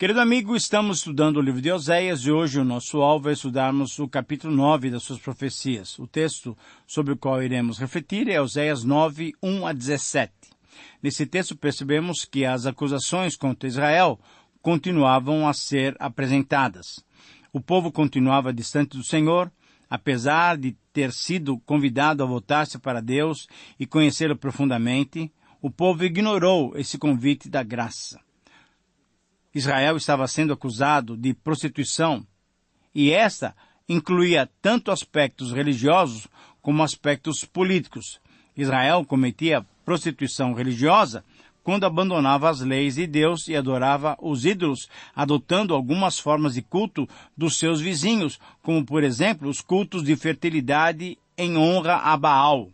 Querido amigo, estamos estudando o livro de Oséias e hoje o nosso alvo é estudarmos o capítulo 9 das suas profecias. O texto sobre o qual iremos refletir é Oséias 9, 1 a 17. Nesse texto percebemos que as acusações contra Israel continuavam a ser apresentadas. O povo continuava distante do Senhor, apesar de ter sido convidado a voltar-se para Deus e conhecê-lo profundamente. O povo ignorou esse convite da graça. Israel estava sendo acusado de prostituição, e esta incluía tanto aspectos religiosos como aspectos políticos. Israel cometia prostituição religiosa quando abandonava as leis de Deus e adorava os ídolos, adotando algumas formas de culto dos seus vizinhos, como, por exemplo, os cultos de fertilidade em honra a Baal.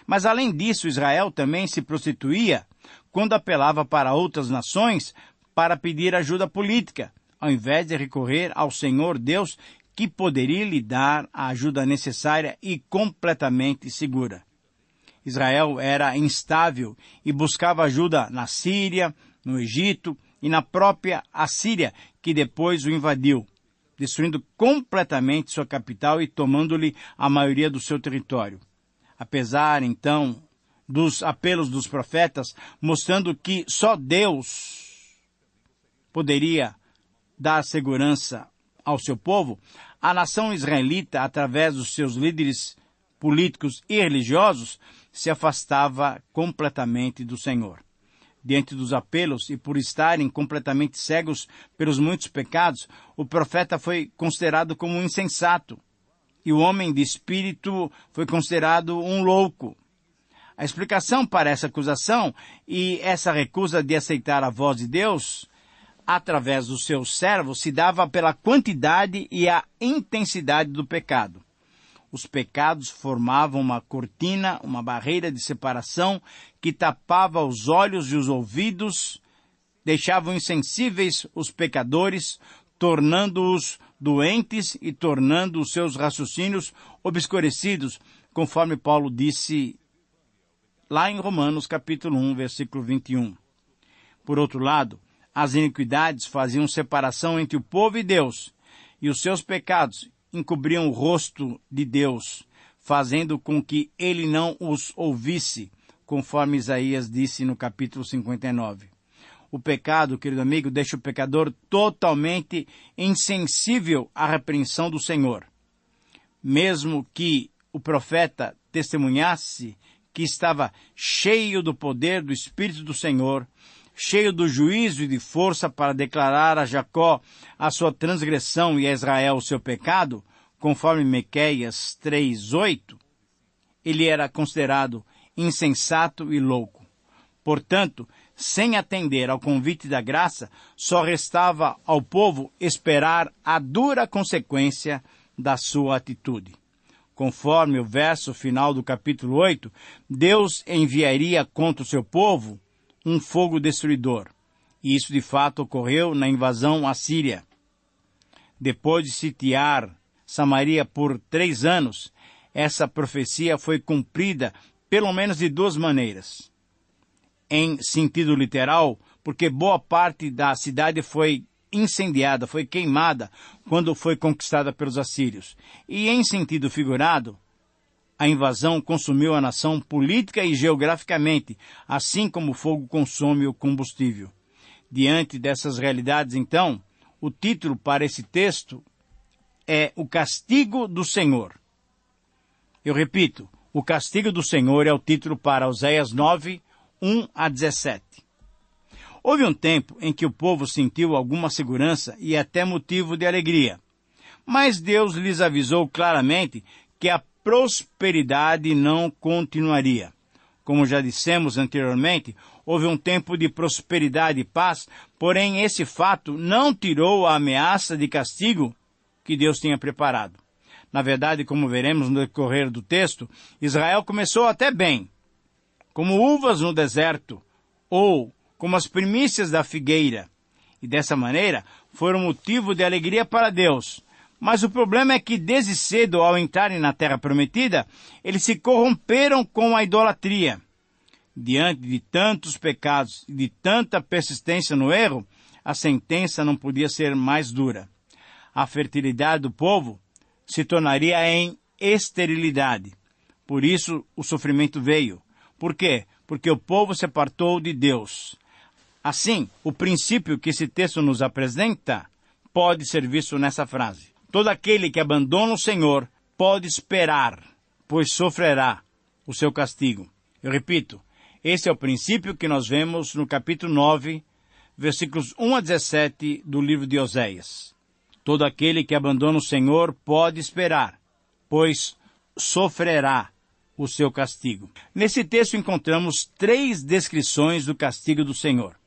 Mas, além disso, Israel também se prostituía quando apelava para outras nações para pedir ajuda política, ao invés de recorrer ao Senhor Deus, que poderia lhe dar a ajuda necessária e completamente segura. Israel era instável e buscava ajuda na Síria, no Egito e na própria Assíria, que depois o invadiu, destruindo completamente sua capital e tomando-lhe a maioria do seu território. Apesar, então, dos apelos dos profetas, mostrando que só Deus poderia dar segurança ao seu povo, a nação israelita, através dos seus líderes políticos e religiosos, se afastava completamente do Senhor. Diante dos apelos e por estarem completamente cegos pelos muitos pecados, o profeta foi considerado como um insensato, e o homem de espírito foi considerado um louco. A explicação para essa acusação e essa recusa de aceitar a voz de Deus através dos seus servos, se dava pela quantidade e a intensidade do pecado. Os pecados formavam uma cortina, uma barreira de separação que tapava os olhos e os ouvidos, deixavam insensíveis os pecadores, tornando-os doentes e tornando os seus raciocínios obscurecidos, conforme Paulo disse lá em Romanos capítulo 1, versículo 21. Por outro lado, as iniquidades faziam separação entre o povo e Deus, e os seus pecados encobriam o rosto de Deus, fazendo com que ele não os ouvisse, conforme Isaías disse no capítulo 59. O pecado, querido amigo, deixa o pecador totalmente insensível à repreensão do Senhor. Mesmo que o profeta testemunhasse que estava cheio do poder do Espírito do Senhor, cheio do juízo e de força para declarar a Jacó a sua transgressão e a Israel o seu pecado, conforme Miqueias 3:8, ele era considerado insensato e louco. Portanto, sem atender ao convite da graça, só restava ao povo esperar a dura consequência da sua atitude. Conforme o verso final do capítulo 8, Deus enviaria contra o seu povo um fogo destruidor. E isso de fato ocorreu na invasão assíria. Depois de sitiar Samaria por 3 anos, essa profecia foi cumprida pelo menos de 2 maneiras. Em sentido literal, porque boa parte da cidade foi incendiada, foi queimada quando foi conquistada pelos assírios. E em sentido figurado, a invasão consumiu a nação política e geograficamente, assim como o fogo consome o combustível. Diante dessas realidades, então, o título para esse texto é O Castigo do Senhor. Eu repito, O Castigo do Senhor é o título para Oséias 9, 1 a 17. Houve um tempo em que o povo sentiu alguma segurança e até motivo de alegria. Mas Deus lhes avisou claramente que a prosperidade não continuaria. Como já dissemos anteriormente, houve um tempo de prosperidade e paz, porém esse fato não tirou a ameaça de castigo que Deus tinha preparado. Na verdade, como veremos no decorrer do texto, Israel começou até bem, como uvas no deserto, ou como as primícias da figueira, e dessa maneira foram motivo de alegria para Deus. Mas o problema é que desde cedo, ao entrarem na terra prometida, eles se corromperam com a idolatria. Diante de tantos pecados e de tanta persistência no erro, a sentença não podia ser mais dura. A fertilidade do povo se tornaria em esterilidade. Por isso o sofrimento veio. Por quê? Porque o povo se apartou de Deus. Assim, o princípio que esse texto nos apresenta pode ser visto nessa frase. Todo aquele que abandona o Senhor pode esperar, pois sofrerá o seu castigo. Eu repito, esse é o princípio que nós vemos no capítulo 9, versículos 1 a 17 do livro de Oséias. Todo aquele que abandona o Senhor pode esperar, pois sofrerá o seu castigo. Nesse texto encontramos 3 descrições do castigo do Senhor.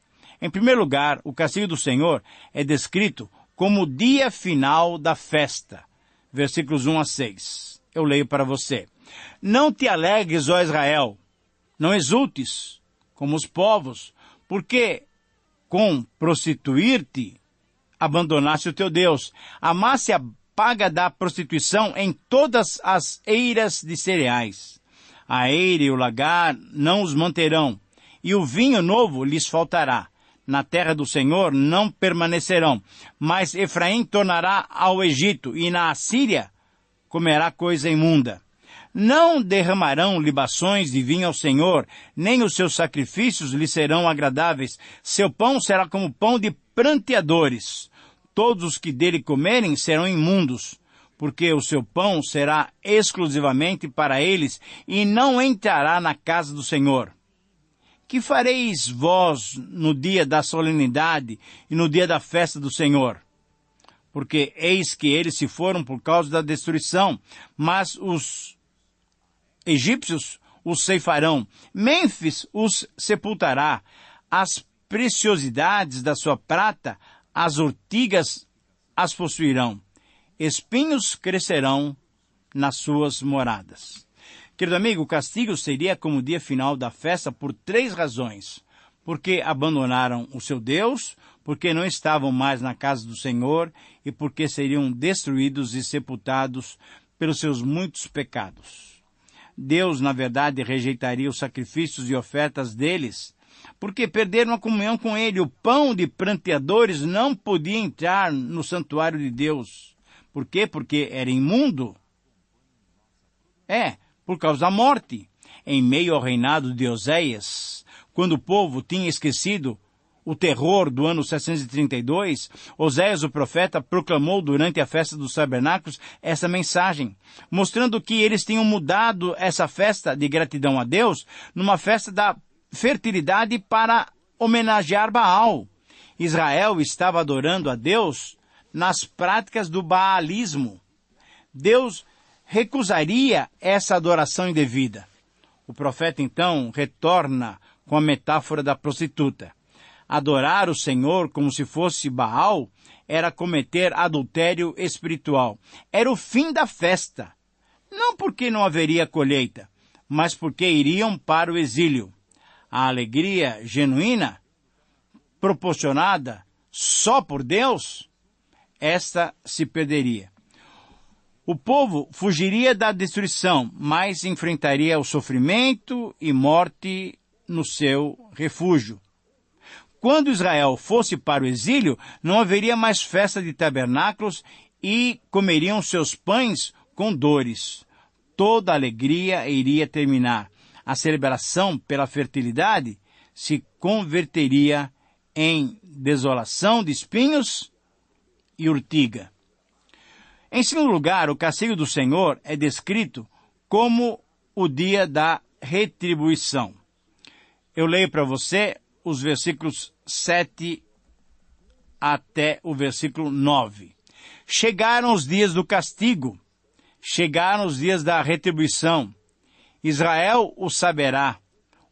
Em primeiro lugar, o castigo do Senhor é descrito como o dia final da festa. Versículos 1 a 6. Eu leio para você. Não te alegres, ó Israel, não exultes como os povos, porque com prostituir-te abandonaste o teu Deus. Amasse a paga da prostituição em todas as eiras de cereais. A eira e o lagar não os manterão, e o vinho novo lhes faltará. Na terra do Senhor não permanecerão, mas Efraim tornará ao Egito, e na Assíria comerá coisa imunda. Não derramarão libações de vinho ao Senhor, nem os seus sacrifícios lhe serão agradáveis. Seu pão será como pão de pranteadores. Todos os que dele comerem serão imundos, porque o seu pão será exclusivamente para eles, e não entrará na casa do Senhor. Que fareis vós no dia da solenidade e no dia da festa do Senhor? Porque eis que eles se foram por causa da destruição, mas os egípcios os ceifarão, Mênfis os sepultará, as preciosidades da sua prata, as ortigas as possuirão, espinhos crescerão nas suas moradas. Querido amigo, o castigo seria como o dia final da festa por 3 razões. Porque abandonaram o seu Deus, porque não estavam mais na casa do Senhor e porque seriam destruídos e sepultados pelos seus muitos pecados. Deus, na verdade, rejeitaria os sacrifícios e ofertas deles, porque perderam a comunhão com Ele. O pão de pranteadores não podia entrar no santuário de Deus. Por quê? Porque era imundo. Por causa da morte. Em meio ao reinado de Oséias, quando o povo tinha esquecido o terror do ano 732, Oséias, o profeta, proclamou durante a festa dos tabernáculos essa mensagem, mostrando que eles tinham mudado essa festa de gratidão a Deus numa festa da fertilidade para homenagear Baal. Israel estava adorando a Deus nas práticas do baalismo. Deus recusaria essa adoração indevida. O profeta, então, retorna com a metáfora da prostituta. Adorar o Senhor como se fosse Baal era cometer adultério espiritual. Era o fim da festa. Não porque não haveria colheita, mas porque iriam para o exílio. A alegria genuína, proporcionada só por Deus, esta se perderia. O povo fugiria da destruição, mas enfrentaria o sofrimento e morte no seu refúgio. Quando Israel fosse para o exílio, não haveria mais festa de tabernáculos e comeriam seus pães com dores. Toda a alegria iria terminar. A celebração pela fertilidade se converteria em desolação de espinhos e urtiga. Em segundo lugar, o castigo do Senhor é descrito como o dia da retribuição. Eu leio para você os versículos 7 até o versículo 9. Chegaram os dias do castigo, chegaram os dias da retribuição. Israel o saberá.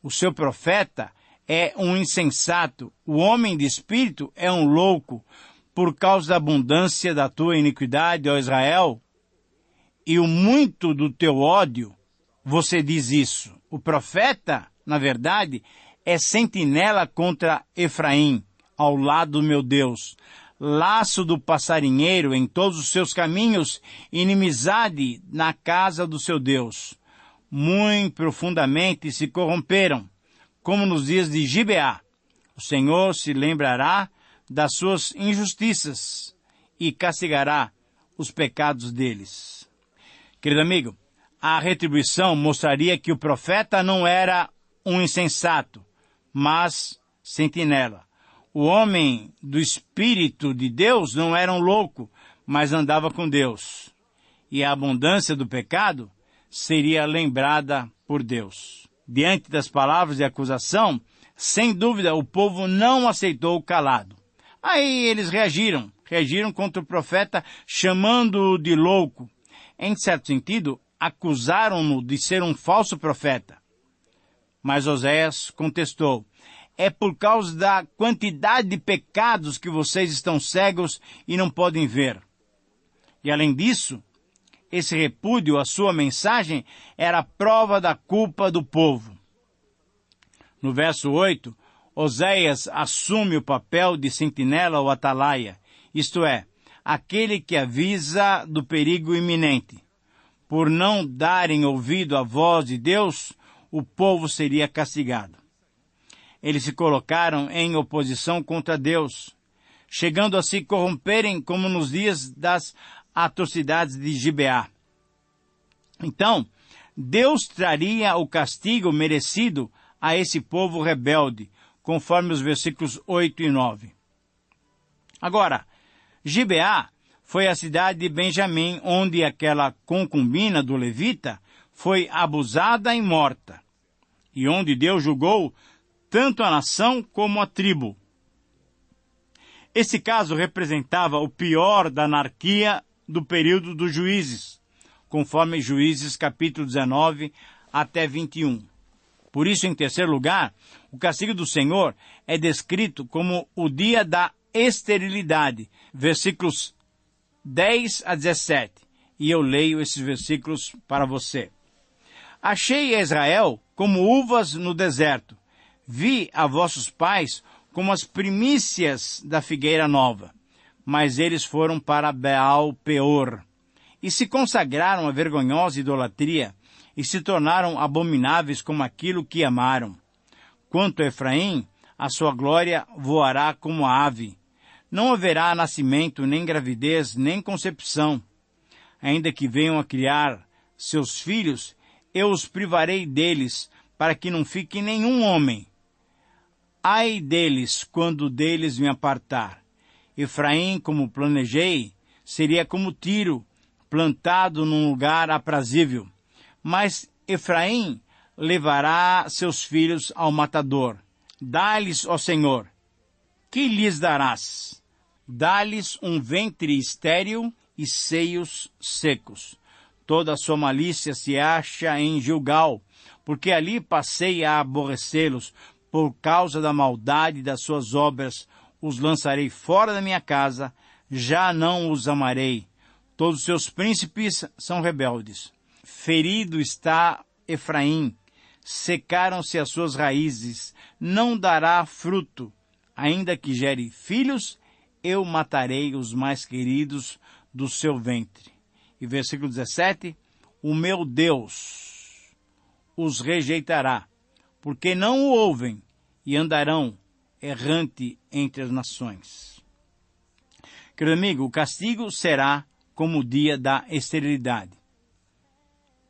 O seu profeta é um insensato, o homem de espírito é um louco, por causa da abundância da tua iniquidade, ó Israel, e o muito do teu ódio, você diz isso. O profeta, na verdade, é sentinela contra Efraim, ao lado do meu Deus. Laço do passarinheiro em todos os seus caminhos, inimizade na casa do seu Deus. Muito profundamente se corromperam, como nos dias de Gibeá. O Senhor se lembrará das suas injustiças e castigará os pecados deles. Querido amigo, a retribuição mostraria que o profeta não era um insensato, mas sentinela. O homem do Espírito de Deus não era um louco, mas andava com Deus. E a abundância do pecado seria lembrada por Deus. Diante das palavras de acusação, sem dúvida o povo não aceitou calado. Aí eles reagiram contra o profeta, chamando-o de louco. Em certo sentido, acusaram-no de ser um falso profeta. Mas Oséias contestou: é por causa da quantidade de pecados que vocês estão cegos e não podem ver. E além disso, esse repúdio à sua mensagem era prova da culpa do povo. No verso 8, Oséias assume o papel de sentinela ou atalaia, isto é, aquele que avisa do perigo iminente. Por não darem ouvido à voz de Deus, o povo seria castigado. Eles se colocaram em oposição contra Deus, chegando a se corromperem como nos dias das atrocidades de Gibeá. Então, Deus traria o castigo merecido a esse povo rebelde, conforme os versículos 8 e 9. Agora, Gibeá foi a cidade de Benjamim, onde aquela concubina do levita foi abusada e morta, e onde Deus julgou tanto a nação como a tribo. Esse caso representava o pior da anarquia do período dos juízes, conforme Juízes capítulo 19 até 21. Por isso, em terceiro lugar, o castigo do Senhor é descrito como o dia da esterilidade, versículos 10 a 17. E eu leio esses versículos para você. Achei Israel como uvas no deserto. Vi a vossos pais como as primícias da figueira nova. Mas eles foram para Baal Peor e se consagraram à vergonhosa idolatria e se tornaram abomináveis como aquilo que amaram. Quanto a Efraim, a sua glória voará como a ave. Não haverá nascimento, nem gravidez, nem concepção. Ainda que venham a criar seus filhos, eu os privarei deles, para que não fique nenhum homem. Ai deles, quando deles me apartar. Efraim, como planejei, seria como Tiro, plantado num lugar aprazível. Mas Efraim levará seus filhos ao matador. Dá-lhes, ó Senhor, que lhes darás? Dá-lhes um ventre estéril e seios secos. Toda a sua malícia se acha em Gilgal, porque ali passei a aborrecê-los. Por causa da maldade das suas obras, os lançarei fora da minha casa, já não os amarei. Todos os seus príncipes são rebeldes. Ferido está Efraim, secaram-se as suas raízes, não dará fruto. Ainda que gere filhos, eu matarei os mais queridos do seu ventre. E versículo 17, o meu Deus os rejeitará, porque não o ouvem e andarão errante entre as nações. Querido amigo, o castigo será como o dia da esterilidade.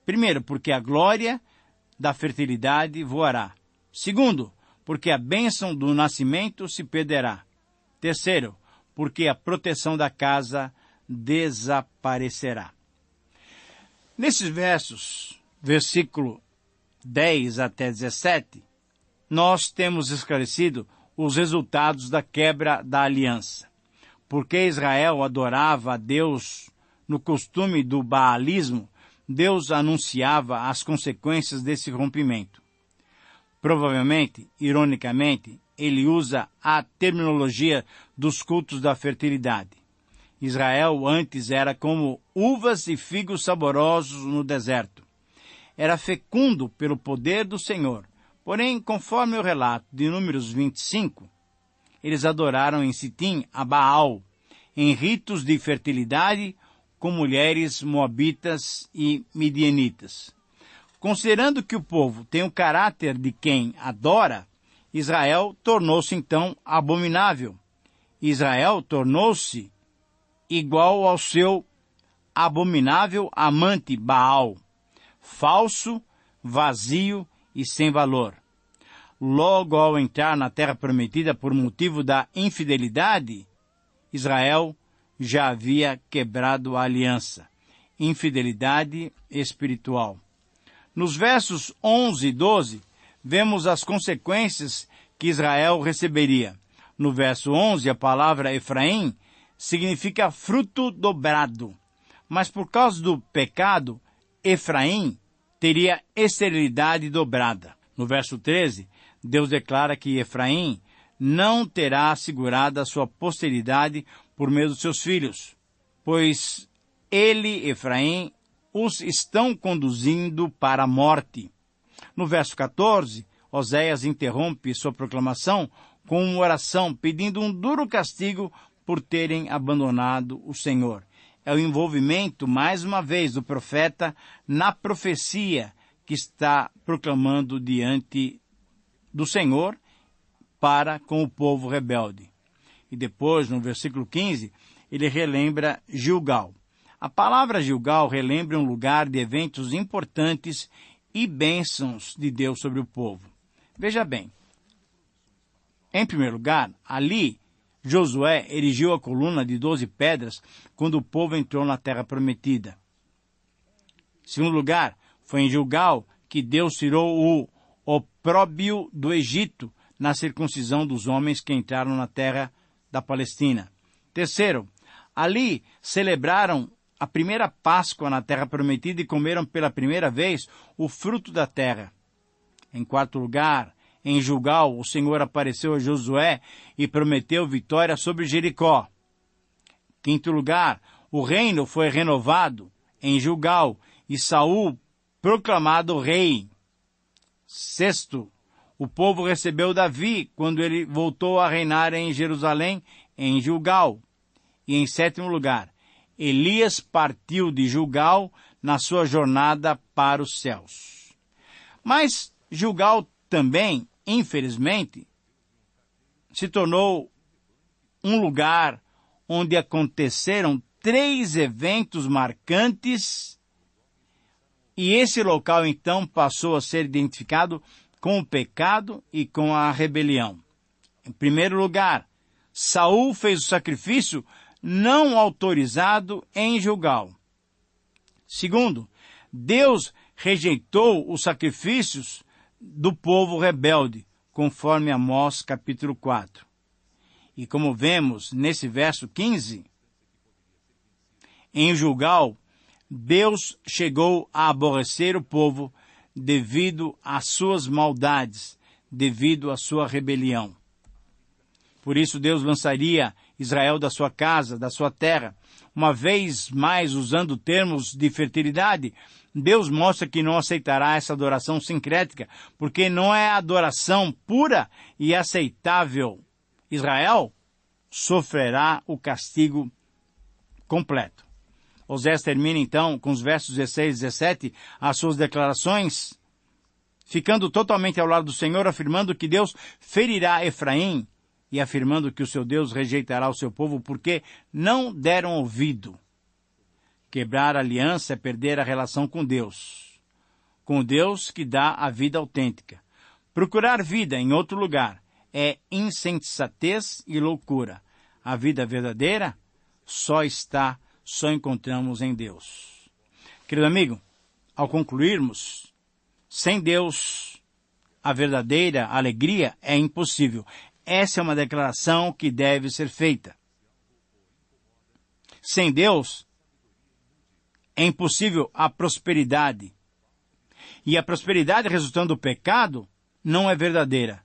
Primeiro, porque a glória da fertilidade voará. Segundo, porque a bênção do nascimento se perderá. Terceiro, porque a proteção da casa desaparecerá. Nesses versos, versículo 10 até 17, nós temos esclarecido os resultados da quebra da aliança. Porque Israel adorava a Deus no costume do baalismo, Deus anunciava as consequências desse rompimento. Provavelmente, ironicamente, ele usa a terminologia dos cultos da fertilidade. Israel antes era como uvas e figos saborosos no deserto. Era fecundo pelo poder do Senhor. Porém, conforme o relato de Números 25, eles adoraram em Sitim a Baal, em ritos de fertilidade com mulheres moabitas e midianitas. Considerando que o povo tem o caráter de quem adora, Israel tornou-se então abominável. Israel tornou-se igual ao seu abominável amante Baal, falso, vazio e sem valor. Logo ao entrar na terra prometida por motivo da infidelidade, Israel já havia quebrado a aliança. Infidelidade espiritual. Nos versos 11 e 12, vemos as consequências que Israel receberia. No verso 11, a palavra Efraim significa fruto dobrado. Mas por causa do pecado, Efraim teria esterilidade dobrada. No verso 13, Deus declara que Efraim não terá assegurada a sua posteridade por meio dos seus filhos, pois ele, Efraim, os estão conduzindo para a morte. No verso 14, Oséias interrompe sua proclamação com uma oração pedindo um duro castigo por terem abandonado o Senhor. É o envolvimento, mais uma vez, do profeta na profecia que está proclamando diante do Senhor para com o povo rebelde. E depois, no versículo 15, ele relembra Gilgal. A palavra Gilgal relembra um lugar de eventos importantes e bênçãos de Deus sobre o povo. Veja bem, em primeiro lugar, ali, Josué erigiu a coluna de 12 pedras quando o povo entrou na terra prometida. Em segundo lugar, foi em Gilgal que Deus tirou o opróbrio do Egito na circuncisão dos homens que entraram na terra da Palestina. Terceiro, ali celebraram a primeira Páscoa na terra prometida e comeram pela primeira vez o fruto da terra. Em quarto lugar, em Gilgal, o Senhor apareceu a Josué e prometeu vitória sobre Jericó. Quinto lugar, o reino foi renovado em Gilgal e Saul proclamado rei. Sexto, o povo recebeu Davi quando ele voltou a reinar em Jerusalém, em Gilgal. E em sétimo lugar, Elias partiu de Gilgal na sua jornada para os céus. Mas Gilgal também, infelizmente, se tornou um lugar onde aconteceram 3 eventos marcantes e esse local então passou a ser identificado com o pecado e com a rebelião. Em primeiro lugar, Saul fez o sacrifício não autorizado em Gilgal. Segundo, Deus rejeitou os sacrifícios do povo rebelde, conforme Amós capítulo 4. E como vemos nesse verso 15, em Gilgal, Deus chegou a aborrecer o povo devido às suas maldades, devido à sua rebelião. Por isso Deus lançaria Israel da sua casa, da sua terra. Uma vez mais, usando termos de fertilidade, Deus mostra que não aceitará essa adoração sincrética, porque não é adoração pura e aceitável. Israel sofrerá o castigo completo. Osés termina então com os versos 16 e 17 as suas declarações, ficando totalmente ao lado do Senhor, afirmando que Deus ferirá Efraim e afirmando que o seu Deus rejeitará o seu povo porque não deram ouvido. Quebrar a aliança é perder a relação com o Deus que dá a vida autêntica. Procurar vida em outro lugar é insensatez e loucura. A vida verdadeira só encontramos em Deus. Querido amigo, ao concluirmos, sem Deus, a verdadeira alegria é impossível. Essa é uma declaração que deve ser feita. Sem Deus, é impossível a prosperidade. E a prosperidade resultando do pecado não é verdadeira.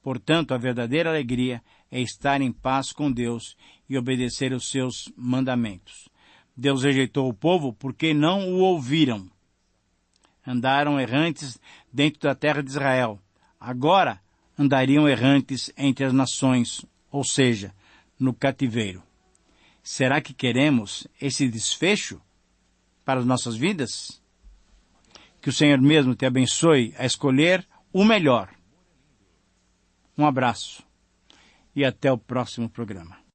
Portanto, a verdadeira alegria é estar em paz com Deus e obedecer os seus mandamentos. Deus rejeitou o povo porque não o ouviram. Andaram errantes dentro da terra de Israel. Agora andariam errantes entre as nações, ou seja, no cativeiro. Será que queremos esse desfecho para as nossas vidas? Que o Senhor mesmo te abençoe a escolher o melhor. Um abraço e até o próximo programa.